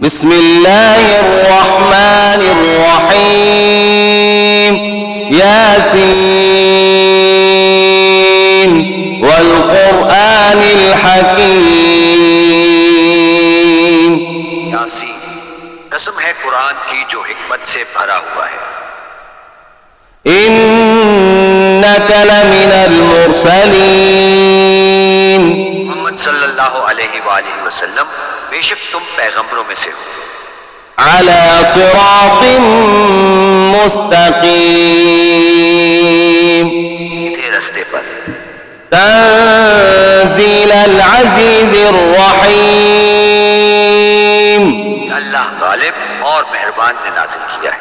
بسم الله الرحمن الرحيم ياسين والقرآن الحكيم। यासीन कसम है कुरान की जो हिकमत से भरा हुआ है। इन्नक लमिनल मुरसलीन मोहम्मद सल्लल्लाहु अलैहि वसल्लम बेशक तुम पैगंबरों में से हो। अला सिरातिम मुस्तकीम सीधे रास्ते पर। तंजीलल अज़ीज़िर रहीम अल्लाह गालिब और मेहरबान ने नाज़िल किया है।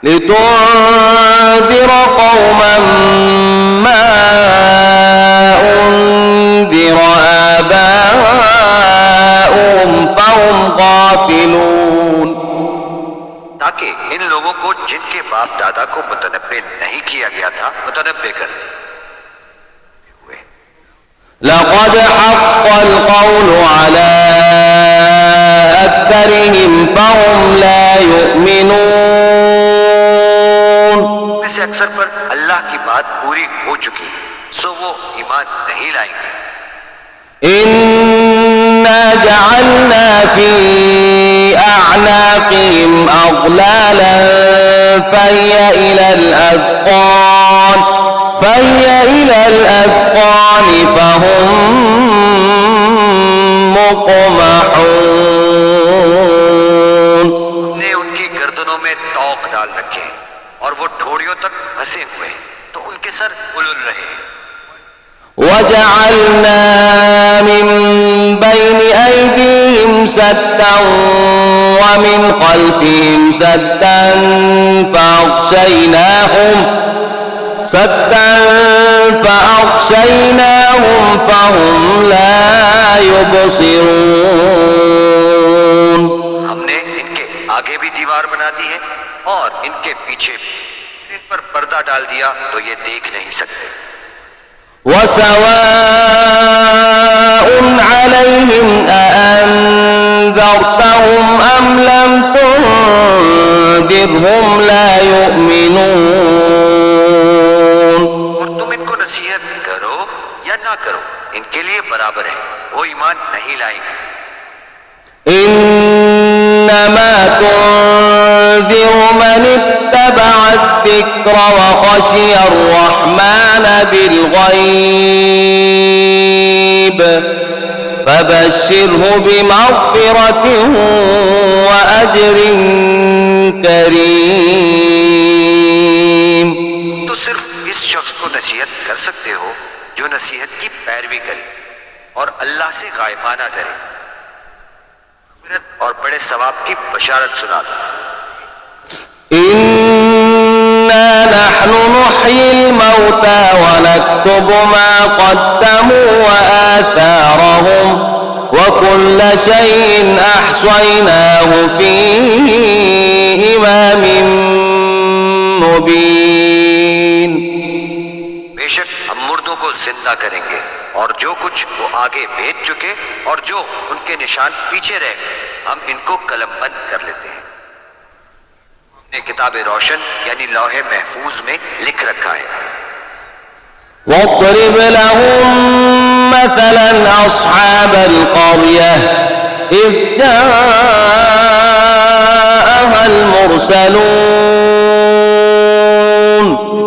लितुन्ज़िर कौमन मा उन्ज़िर आबाउहुम फहुम गाफिलून, ताकि इन लोगों को जिनके बाप दादा को मुतनब्बे नहीं किया गया था मुतनब्बे कर। लक़द हक़्क़ल क़ौलु अला अक्सरिहिम फहुम ला युमिनून। वैसे अक्सर पर अल्लाह की बात पूरी हो चुकी है, सो वो ईमान नहीं लाएंगे। इन्ना जअलना फी अअनाक़िहिम अग़लालन फहिय इलल अज़क़ान फहुम मुक़महून। हमने उनकी गर्दनों में तौक डाल रखे हैं और वो ठोड़ियों तक फंसे हुए हैं, तो उनके सर उलझ रहे हैं। वजअलना मिन बैनि ऐदीहिम सद्दन व मिन खल्फिहिम सद्दन फअग़शयनाहुम फहुम ला युबसिरून। हमने इनके आगे भी दीवार बना दी है और इनके पीछे इन पर पर्दा डाल दिया, तो ये देख नहीं सकते। वसवाउन अलैहिम अअन्ज़रतहुम अम लम तुन्ज़िरहुम ला युमिनून। और तुम इनको नसीहत करो या ना करो, इनके लिए बराबर है, वो ईमान नहीं लाएंगे। इन्नमा तुन्ज़िरु मन इत्तबअ अज़्ज़िक्र व ख़शिय अर्रहमान बिलग़ैब फबश्शिरहु बिमग़फ़िरतिन व अज्रिन करीम। तो सिर्फ इस शख्स को नसीहत कर सकते हो जो नसीहत की पैरवी करे और अल्लाह से गायबाना करे, और बड़े सवाब की बशारत सुना दो। इन्ना नहनु नुह्यिल मौता व नक्तुबु मा क़द्दमू व आथारहुम व कुल्ल शैइन अहसयनाहु फी इमामिन मुबीन। बेशक हम मुर्दों को जिंदा करेंगे और जो कुछ वो आगे भेज चुके और जो उनके निशान पीछे रह गए, हम इनको कलमबंद कर लेते हैं। हमने किताब रोशन यानी लौहे महफूज में लिख रखा है। वाज़रिब लहुम मसलन अस्हाबल क़र्यह इज़ जाअहल मुरसलून।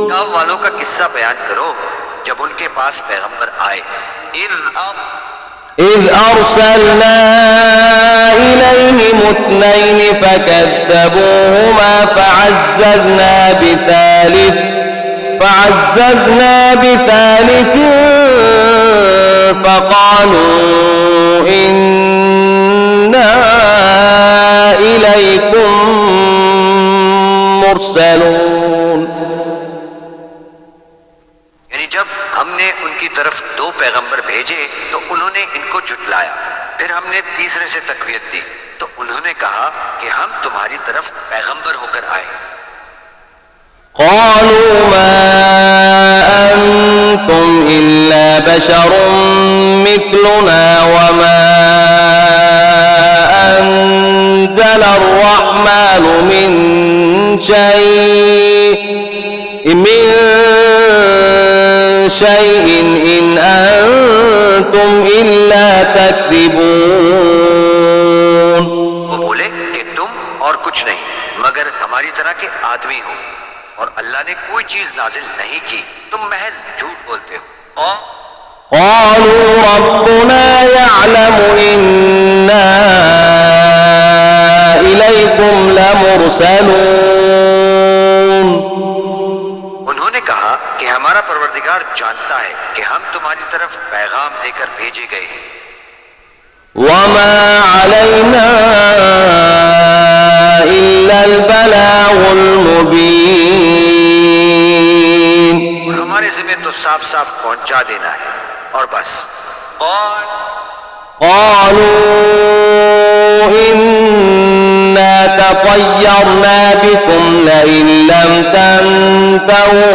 गाँव वालों का किस्सा बयान करो जब उनके पास पैगंबर आए। إذ أرسلنا إليهم اثنين فكذبوهما فعززنا بثالث فقالوا إنا إليكم مرسلون। यानी जब हमने उनकी तरफ दो पैगंबर भेजे तो उन्होंने इनको झुटलाया, फिर हमने तीसरे से तकवीत दी तो उन्होंने कहा कि हम तुम्हारी तरफ पैगंबर होकर आए। قالوا ما أنتم إلا بشر مثلنا وما نرسل من شيء إن أنتم إلا تكذبون. वो बोले कि तुम और कुछ नहीं मगर हमारी तरह के आदमी हो और अल्लाह ने कोई चीज नाजिल नहीं की, तुम महज झूठ बोलते हो. قالوا ربنا يعلم إنا إليكم لمرسلون. उन्होंने कहा कि हमारा परवरदिगार जानता है कि हम तुम्हारी तरफ पैगाम लेकर भेजे गए हैं. وما علينا إلا البلاغ المبين. और हमारे जिम्मे तो साफ साफ पहुंचा देना है और बस. قالوا إنا تطيرنا بكم لئن لم تنتهوا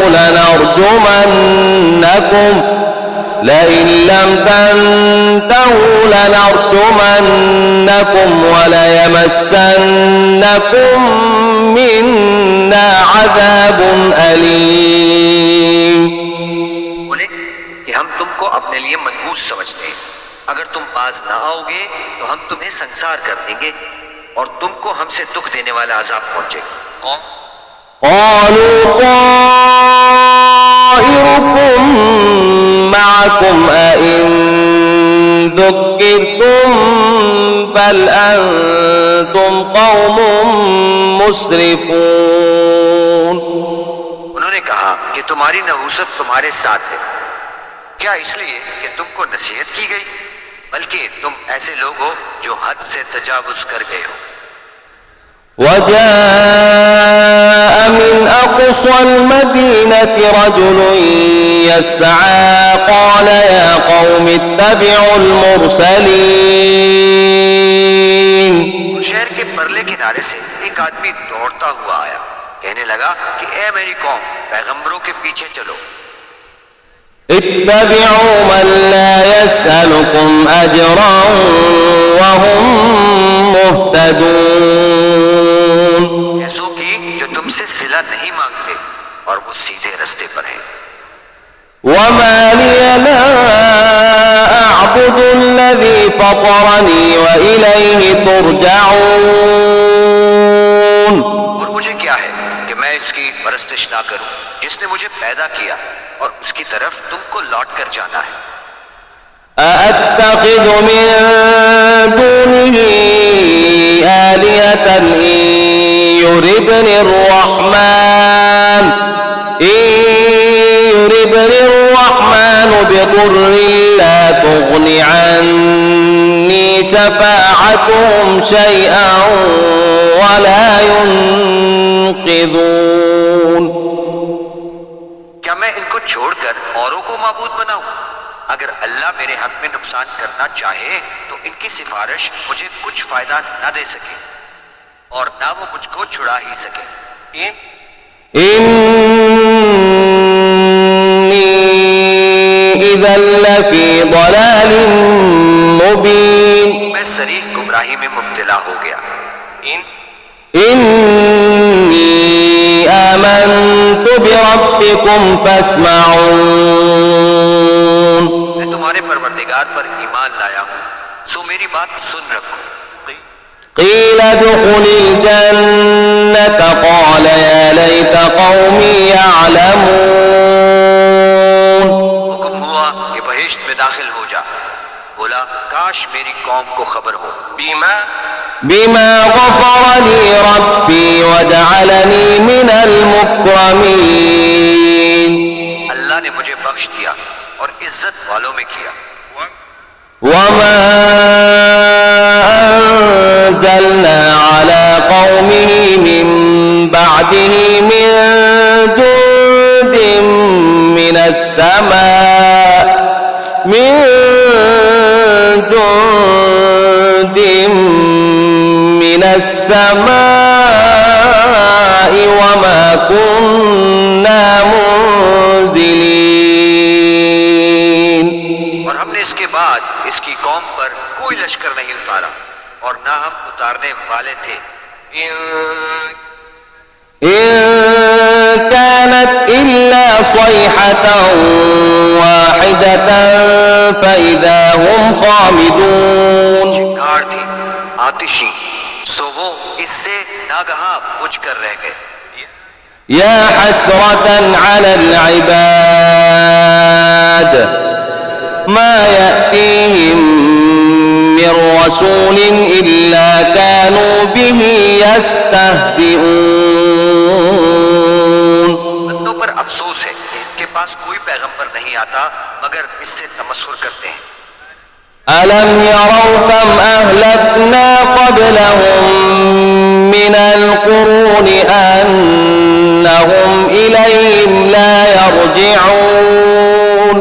لنرجمنكم وليمسنكم منا عذاب أليم. बोले कि हम तुमको अपने लिए मनहूस समझते हैं, अगर तुम बाज ना आओगे तो हम तुम्हें संसार कर देंगे और तुमको हमसे दुख देने वाला अजाब पहुंचेगा. قالوا طائركم معكم أئن ذكرتم بل أنتم قوم مسرفون. उन्होंने कहा कि तुम्हारी नहूसत तुम्हारे साथ है, क्या इसलिए कि तुमको नसीहत की गई, बल्कि तुम ऐसे लोग हो जो हद से तजावुज कर गए हो. وجاء من أقصى المدينة رجل يسعى قال يا قوم اتبعوا المرسلين. शहर के परले किनारे से एक आदमी दौड़ता हुआ आया, कहने लगा कि ए मेरी कौम, पैगंबरों के पीछे चलो. اتبعوا من لا يسألكم أجرا وهم مهتدون. ऐसों की जो तुमसे सिला नहीं मांगते और वो सीधे रास्ते पर हैं. وما لي لا أعبد الذي فطرني وإليه ترجعون. और मुझे क्या है कि मैं इसकी परस्तिश ना करूं जिसने मुझे पैदा किया और उसकी तरफ तुमको लौट कर जाना है. أأتخذ من دونه آلهة إن يردني الرحمن بضر لا تغن عني شفاعتهم شيئا ولا ينقذون. क्या मैं इनको छोड़कर औरों को माबूद बनाऊं? अगर अल्लाह मेरे हक में नुकसान करना चाहे तो इनकी सिफारिश मुझे कुछ फायदा न दे सके और ना वो मुझको छुड़ा ही सके. إني إذا لفي ضلال مبين. मैं सरीह गुमराही में मुब्तला हो गया. إني آمنت بربكم فاسمعون. मैं तुम्हारे परवरदिगार पर ईमान लाया हूँ, सो मेरी बात सुन रखो. قيل ادخل الجنة قال يا ليت قومي يعلمون. हुक्म हुआ कि बहिश्त में दाखिल हो जा. बोला काश मेरी कौम को खबर हो. بما غفر لي ربي وجعلني من المكرمين. अल्लाह ने मुझे बख्श दिया और इज्जत वालों में किया. وما أنزلنا على قومه من بعده من جند من السماء وما كنا منزلين. और हमने इसके बाद इसकी कौम पर कोई लश्कर नहीं उतारा और ना हम उतारने वाले थे إن كانت إلا صيحة واحدة فإذا هم خامدون चिंगार थी आतिशी, सो वो इससे नागहा बुझ कर रह गए। يا حسرة على العباد ما يأتيهم من رسول إلا كانوا به يستهزئون बंदों पर अफसोस है कि इनके पास कोई पैगंबर नहीं आता मगर इससे तमस्खुर करते हैं। ألم يروا كم أهلكنا قبلهم من القرون أنهم إليهم لا يرجعون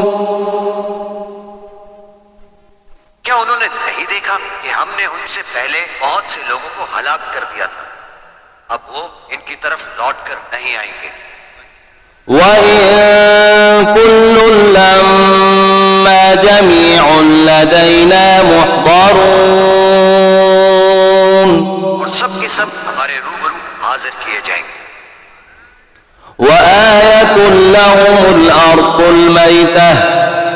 क्या उन्होंने नहीं देखा कि हमने उनसे पहले बहुत से लोगों को हलाक कर दिया था, अब वो इनकी तरफ लौट कर नहीं आएंगे। وإن كل لما جميع لدينا محضرون और सब के सब हमारे रूबरू हाजिर किए जाएंगे। وآية لهم الأرض الميتة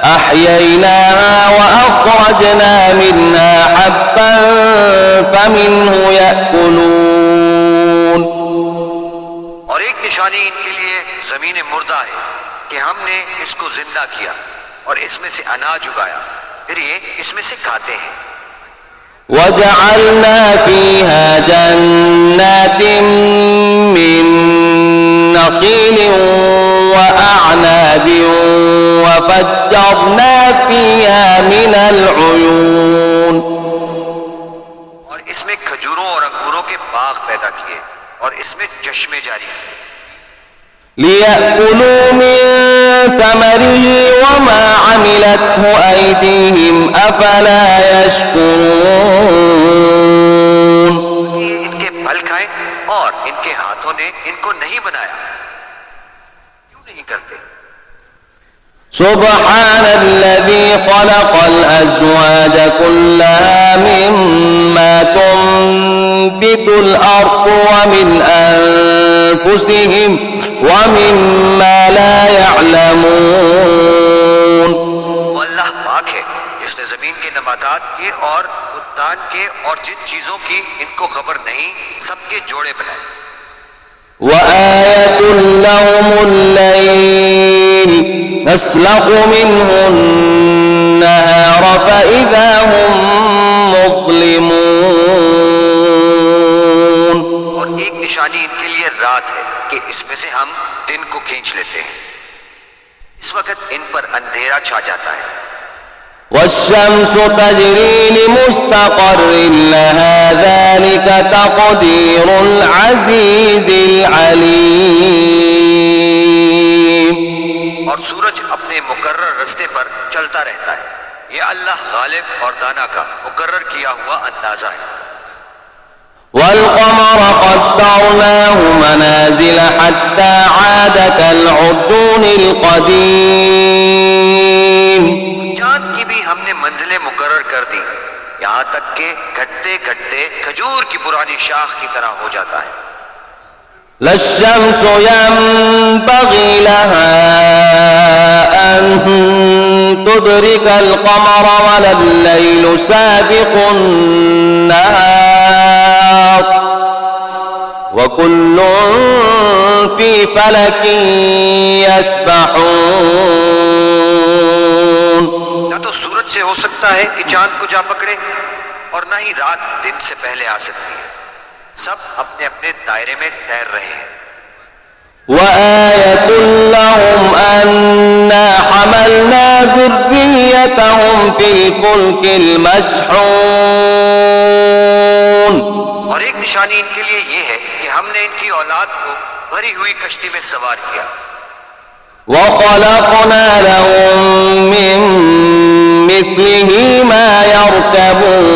أحييناها وأخرجنا منها حبا فمنه يأكلون और एक निशानी इनके लिए जमीन मुर्दा है कि हमने इसको जिंदा किया और इसमें से अनाज उगाया, फिर ये इसमें से खाते हैं। وجعلنا فيها جنات من نخيل وأعناب وفجرنا فيها من العيون और इसमें खजूरों और अंगूरों के बाग पैदा किए और इसमें चश्मे जारी किए। ليأكلوا من ثمره وما عملته أيديهم أفلا يشكرون ये इनके फल खाएं और इनके हाथों ने इनको नहीं बनाया, क्यों नहीं करते? سبحان الذي خلق الأزواج كلها مما تنبت الأرض ومن أنفسهم ومما لا يعلمون वो अल्लाह पाक है जिसने जमीन के नबातात के और खुदान के और जिन चीजों की इनको खबर नहीं सबके जोड़े बनाए। وآية لهم الليل نسلخ منه النهار فإذا هم مظلمون और एक निशानी इनके लिए रात है कि इसमें से हम दिन को खींच लेते हैं, इस वक्त इन पर अंधेरा छा जाता है। والشمس تجري لمستقر لها ذلك تقدير العزيز العليم और सूरज अपने मुकर्रर रास्ते पर चलता रहता है, ये अल्लाह गालिब और दाना का मुकर्रर किया हुआ अंदाजा है। والقمر قدرناه منازل حتى عاد كالعرجون القديم चांद की भी हमने मंजिलें मुकर्रर कर दी, यहाँ तक के घटते घटते खजूर की पुरानी शाख की तरह हो जाता है। لا الشمس ينبغي لها أن تدرك القمر ولا الليل سابق النهار وكل في فلك يسبحون न तो सूरज से हो सकता है कि चांद को जा पकड़े और न ही रात दिन से पहले आ सकती है, सब अपने अपने दायरे में तैर रहे हैं। وآية لهم أنا حملنا ذريتهم في الفلك المشحون और एक निशानी इनके लिए ये है कि हमने इनकी औलाद को भरी हुई कश्ती में सवार किया وخلقنا لهم من مثله ما يركبون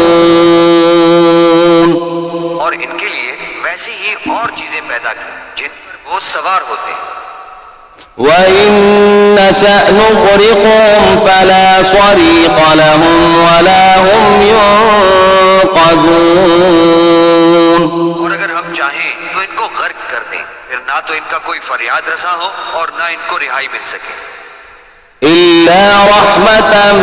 और इनके लिए वैसी ही और चीजें पैदा की जिन पर वो सवार होते हैं। وإن نشأ نغرقهم فلا صريخ لهم ولا هم ينقذون और अगर हम ना तो इनका कोई फरियाद रसा हो और ना इनको रिहाई मिल सके। इल्ला रहमतन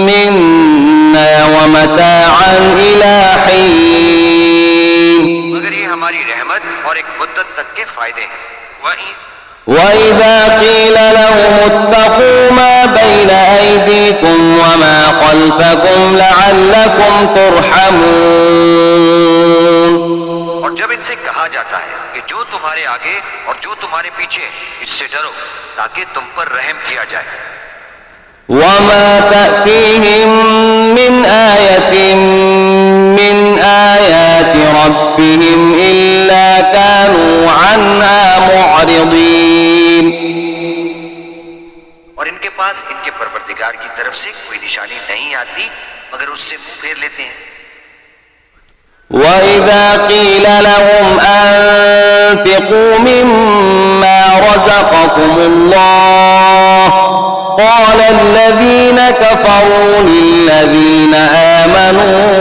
मिन्ना व मताअन इला हीन, मगर ये हमारी रहमत और एक मुद्दत तक के फायदे हैं। وإذا قيل لهم اتقوا ما بين أيديكم وما خلفكم لعلكم ترحمون, और जब इनसे कहा जाता है कि जो तुम्हारे आगे और जो तुम्हारे पीछे इससे डरो ताकि तुम पर रहम किया जाए। وما تأتيهم من آية من آيات ربهم إلا كانوا عنها معرضين, और इनके पास इनके परवरदिगार की तरफ से कोई निशानी नहीं आती मगर उससे मुंह फेर लेते हैं। وإذا قيل لهم أنفقوا مما رزقكم الله قال الذين كفروا للذين آمنوا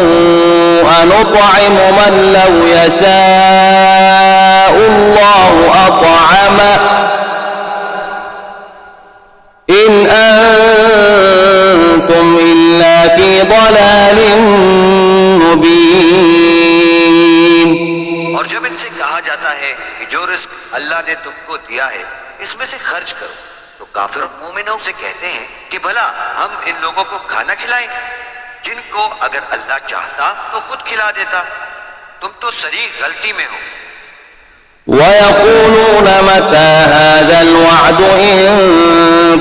أنطعم من لو يشاء الله أطعمه إن أنتم إلا في ضلال मुबीन। और जब इनसे कहा जाता है कि जो रिस्क अल्लाह ने तुमको दिया है इसमें से खर्च करो, तो काफिर मोमिनों से कहते हैं कि भला हम इन लोगों को खाना खिलाएं जिनको अगर अल्लाह चाहता तो खुद खिला देता। तुम तो सरी गलती में हो। वयक़ूलून मता हाज़ल वअद इन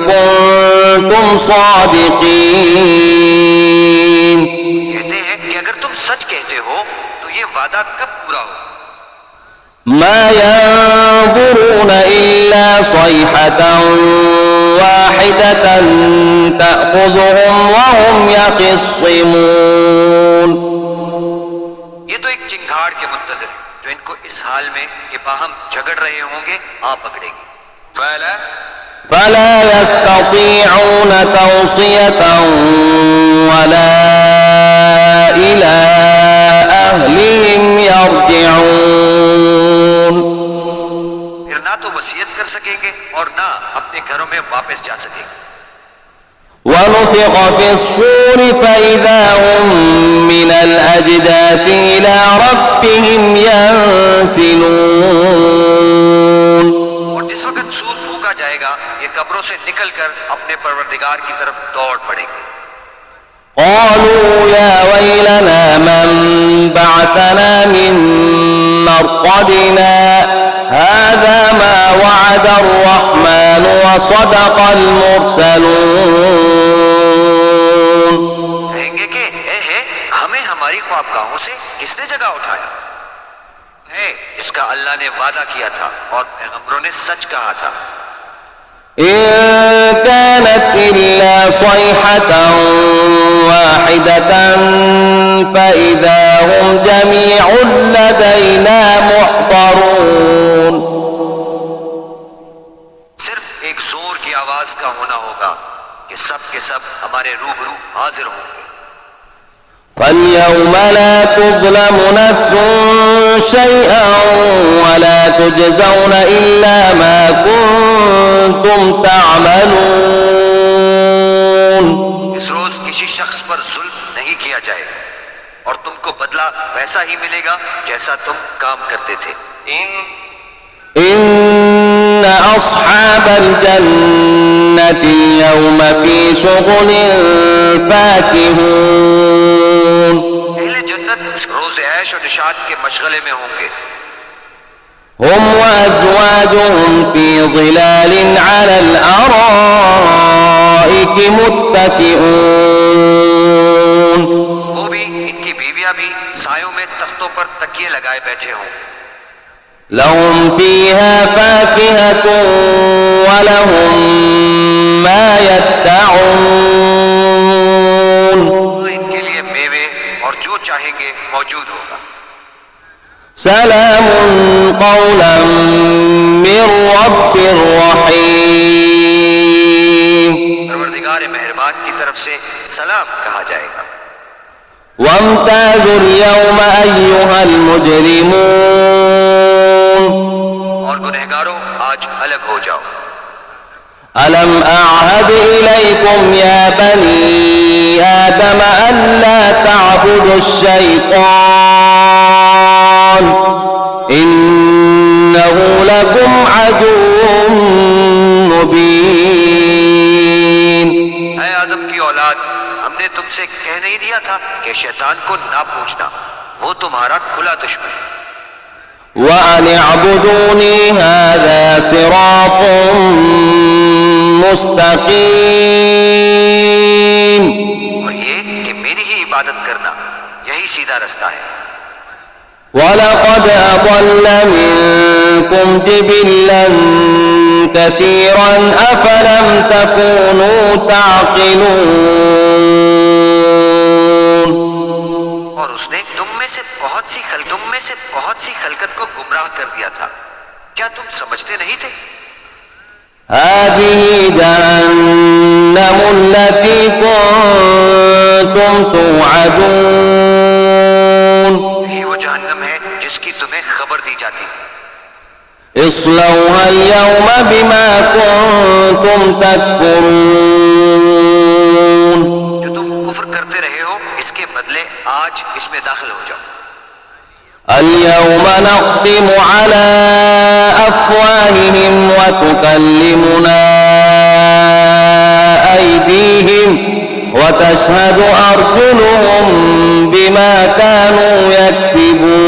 कुन्तुम सादिक़ीन, कहते हैं कि अगर तुम सच कहते हो तो ये वादा कब पूरा हो। मा यंज़ुरून इल्ला सयहतन वाहिदतन तअख़ुज़ुहुम वहुम यख़िस्सिमून, ये तो एक चिंगाड़ के मुंतज़िर है जो इनको इस हाल में कि बाहम झगड़ रहे होंगे आ पकड़ेगी। फला यस्ततीऊन तौसियतन वला इला अहलिहिम यरजिऊन, फिर ना तो वसीयत कर सकेंगे और ना अपने घरों में वापस जा सकेंगे। ونفخ في الصور فإذا هم من الأجداث إلى ربهم ينسلون, और जिस वक्त सूर फूका जाएगा ये कब्रों से निकलकर अपने परवरदिगार की तरफ दौड़ पड़ेंगे। قالوا يا ويلنا من بعثنا من مرقدنا هذا ما وعد الرحمن وصدق المرسلون, कहेंगे कि है हमें हमारी ख्वाबगाहों से किसने जगह उठाया है जिसका अल्लाह ने वादा किया था और पैगंबरों ने सच कहा था। إن كانت إلا صيحة واحدة فإذا هم جميع لدينا محضرون, सिर्फ एक जोर की आवाज का होना होगा कि सब के सब हमारे रूबरू हाजिर होंगे। فاليوم لا تظلم نفس شيئا ولا تجزون إلا ما كنتم تعملون, इस रोज किसी शख्स पर जुल्म नहीं किया जाएगा और तुमको बदला वैसा ही मिलेगा जैसा तुम काम करते थे। إن أصحاب الجنة اليوم في شغل فاكهون, अहले जन्नत रोज ऐश और निशात के मशगले में होंगे। هم وأزواجهم في ظلال على الأرائك متكئون, वो भी इनकी बीवियां भी सायों में तख्तों पर तकिए लगाए बैठे हों। لهم فيها فاكهة ولهم ما يدعون, इनके लिए मेवे और जो चाहेंगे मौजूद होगा। سلام قولا من رب رحيم, परवरदिगार मेहरबान की तरफ से सलाम कहा जाएगा। وامتازوا اليوم أيها المجرمون, और गुनहगार अलग हो जाओ। ألم أعهد إليكم يا بني آدم ألا تعبدوا الشيطان إنه لكم عدو مبين। ऐ आदम की औलाद, हमने तुमसे कह नहीं दिया था कि शैतान को ना पूछना, वो तुम्हारा खुला दुश्मन। وأن اعبدوني هذا صراط मुस्तकीम। और ये कि मेरी ही इबादत करना, यही सीधा रास्ता है। वलक़द अضل मिनकुम जिबिल्लन कसीरन अफलम तकूनू ताक़िलून। और उसने तुम में से बहुत सी खलकत को गुमराह कर दिया था, क्या तुम समझते नहीं थे? हाज़िही जहन्नम अल्लती कुंतुम तुअदून। यही वो जहन्नम है जिसकी तुम्हें खबर दी जाती थी। इस्लौहा अल-यौम बिमा कुंतुम तकफुरून। जो तुम कुफ्र करते रहे हो, इसके बदले आज इसमें दाखिल हो जाओ। اليوم نختم على أفواههم وتكلمنا أيديهم وتشهد أرجلهم بما كانوا يكسبون।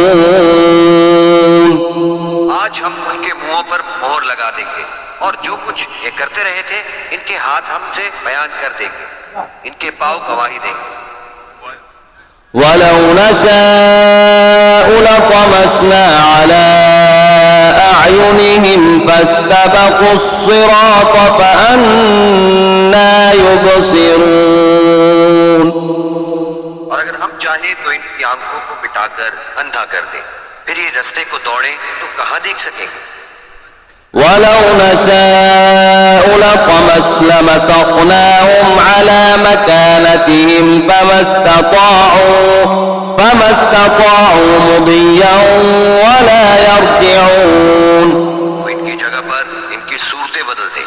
आज हम उनके मुंहों पर मोहर लगा देंगे और जो कुछ ये करते रहे थे, इनके हाथ हमसे बयान कर देंगे, इनके पांव गवाही देंगे। ولو نشاء لطمسنا على أعينهم فاستبقوا الصراط فأنى يبصرون। और अगर हम चाहें तो इनकी आंखों को मिटाकर अंधा कर दें, फिर ये रास्ते को दौड़ें तो कहां देख सकेंगे। ولو نشاء لمسخناهم على مكانتهم فما استطاعوا مضيا ولا يرجعون। वो इनकी जगह पर इनकी सूरतें बदल दे,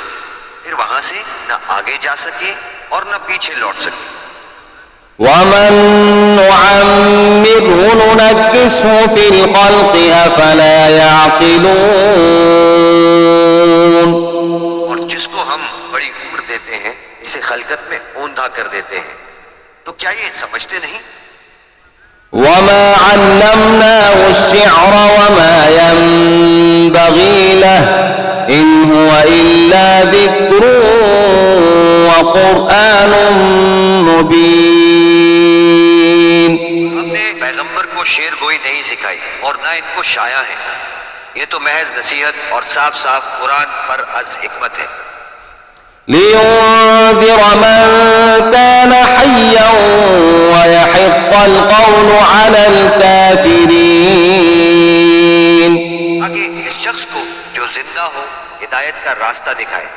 फिर वहां से न आगे जा सके और न पीछे लौट सके। ومن نعمره ننكسه في الخلق أفلا يعقلون। और जिसको हम बड़ी उम्र देते हैं, इसे खलकत में औंधा कर देते हैं, तो क्या ये समझते नहीं? وما علمناه الشعر وما ينبغي له إن هو إلا ذكر وقرآن मुबीन। हमने पैगंबर को शेर गोई नहीं सिखाई और ना इनको शाया है, ये तो महज नसीहत और साफ साफ कुरान पर अज हिकमत है। लियुंज़िर मन कान हय्यन व यहिक़्क़ अल-क़ौल अलल काफ़िरीन। आगे इस शख्स को जो जिंदा हो हिदायत का रास्ता दिखाए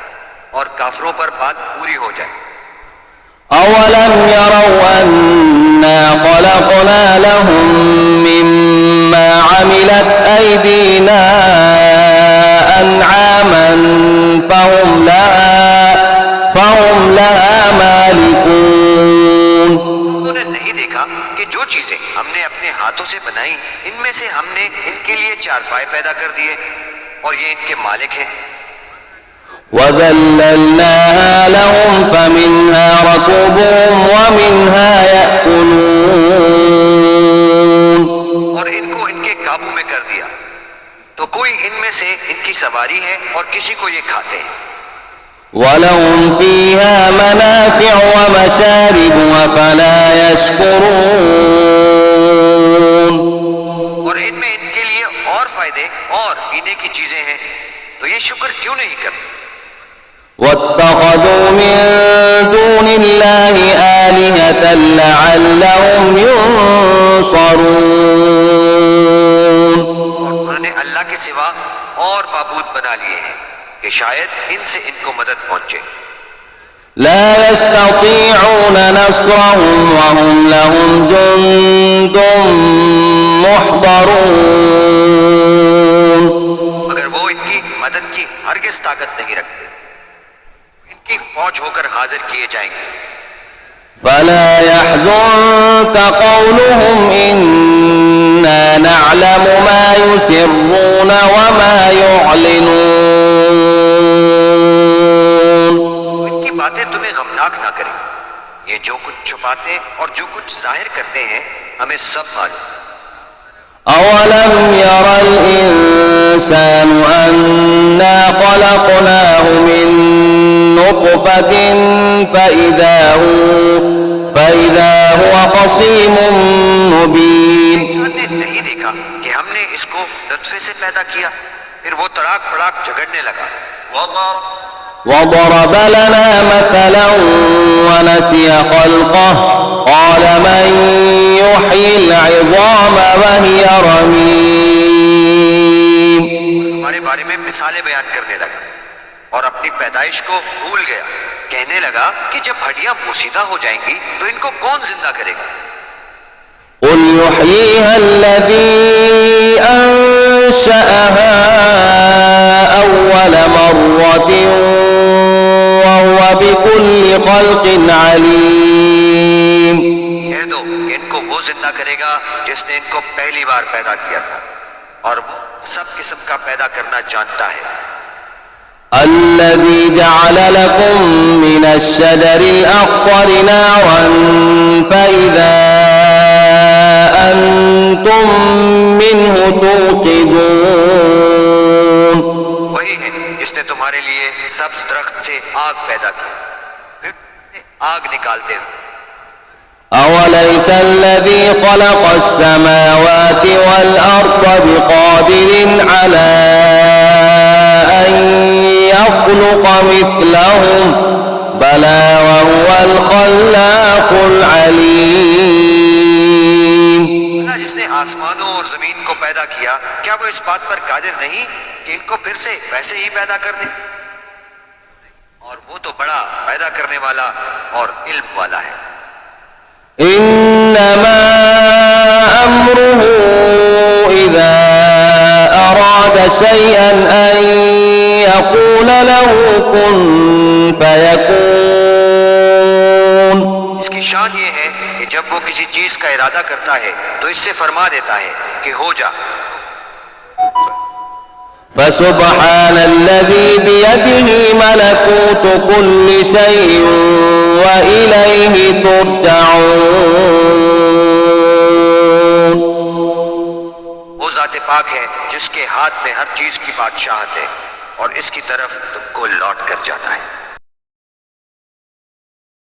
और काफिरों पर बात पूरी हो जाए। अवलम यरौ अन्ना ख़लक़ना लहुम मिम्मा अमिलत अयदीना अनआमन फहुम लहा मालिकून। उन्होंने नहीं देखा कि जो चीजें हमने अपने हाथों से बनाई, इनमें से हमने इनके लिए चारपाई पैदा कर दिए और ये इनके मालिक हैं। وَذَلَّلْنَاهَا لَهُمْ فَمِنْهَا رَكُوبُهُمْ وَمِنْهَا يَأْكُلُونَ। और इनको इनके काबू में कर दिया, तो कोई इनमें से इनकी सवारी है और किसी को ये खाते हैं। وَلَهُمْ فِيهَا مَنَافِعُ وَمَشَارِبُ أَفَلَا يَشْكُرُونَ। और इनमें इनके लिए और फायदे और पीने की चीजें हैं, तो ये शुक्र क्यों नहीं करते। وَاتَّخَذُوا مِن دُونِ اللَّهِ آلِهَةً لَعَلَّهُمْ يُنصَرُونَ। और उन्होंने अल्लाह के सिवा और माबूद बना लिए हैं कि शायद इनसे इनको मदद पहुंचे। لا يستطيعون نصرهم وهم لهم جند محضرون। मगर वो इनकी मदद की हरगिज ताकत नहीं रखते। इनकी फौज होकर हाजिर किए जाएंगे। فلا يحزنك قولهم إنا نعلم ما يسرون وما يعلنون। इनकी बातें तुम्हें गमनाक ना करें। ये जो कुछ छुपाते और जो कुछ जाहिर करते हैं हमें सब मालूम। أولم ير الإنسان أنا خلقناه من نطفة فإذا هو خصيم مبين। इंसान ने नहीं देखा कि हमने इसको नुत्फे से पैदा किया, फिर वो तड़ाक फड़ाक झगड़ने लगा। وضرب لنا مثلا ونسي خلقه قال من يحيي العظام وهي رميم। हमारे बारे में मिसालें बयान करने लगा और अपनी पैदाइश को भूल गया। कहने लगा कि जब हड्डियां पोसीदा हो जाएंगी तो इनको कौन जिंदा करेगा। قل يحييها الذي أنشأها أول مرة وهو بكل خلق عليم। कह दो कि इनको वो जिंदा करेगा जिसने इनको पहली बार पैदा किया था और वो सब किस्म का पैदा करना जानता है। الذي جعل لكم من الشجر الأخضر نارا فإذا أنتم منه توقدون। वही है जिसने तुम्हारे लिए सब्ज दरख्त से आग पैदा की, फिर से आग निकालते हो। أوليس الذي خلق السماوات والأرض بقادر على أن يخلق مثلهم بلى وهو الخلاق العليم। जिसने आसमानों और जमीन को पैदा किया, क्या वो इस बात पर कादिर नहीं कि इनको फिर से वैसे ही पैदा कर दे। और वो तो बड़ा पैदा करने वाला और इल्म वाला है। إنما أمره إذا أراد شيئا أن يقول له كن فيكون। इसकी शान ये है कि जब वो किसी चीज का इरादा करता है तो इससे फरमा देता है कि हो जा। فسبحان الذي بيده ملكوت كل شيء وإليه ترجعون। वो ज़ाते पाक है जिसके हाथ में हर चीज की बादशाहत है और इसकी तरफ तुमको लौट कर जाना है।